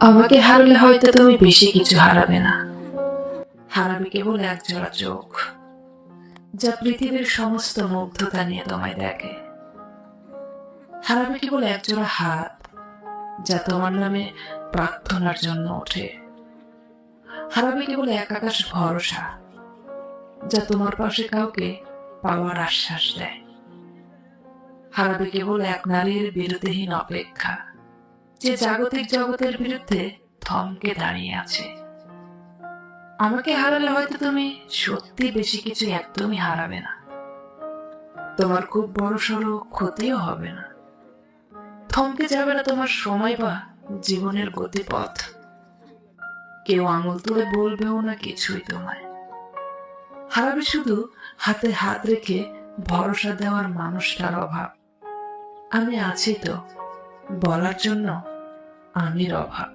আমাকে হারালে হয়তো তুমি বেশি কিছু হারাবে না, হারাবে কেবল একজোড়া চোখ যা পৃথিবীর সমস্ত মুগ্ধতা নিয়ে তোমায় দেখে। হারাবে কেবল একজোড়া হাত যা তোমার নামে প্রার্থনার জন্য ওঠে। হারাবে কেবল এক আকাশ ভরসা যা তোমার পাশে কাউকে পাওয়ার আশ্বাস দেয়। হারাবে কেবল এক নারীর বিরতিহীন অপেক্ষা যে জাগতিক জগতের বিরুদ্ধে থমকে দাঁড়িয়ে আছে। আমাকে হারালে হয়তো তুমি সত্যি বেশি কিছু একদমই হারাবে না, তোমার খুব বড় সড়ো ক্ষতিও হবে না, থমকে যাবে না তোমার সময় বা জীবনের গতিপথ। কেউ আঙুল তুলে বলবেও না কিছুই তোমায়। হারাবে শুধু হাতে হাত রেখে ভরসা দেওয়ার মানুষটার অভাব। আমি আছি তো বলার জন্য আমির অভাব।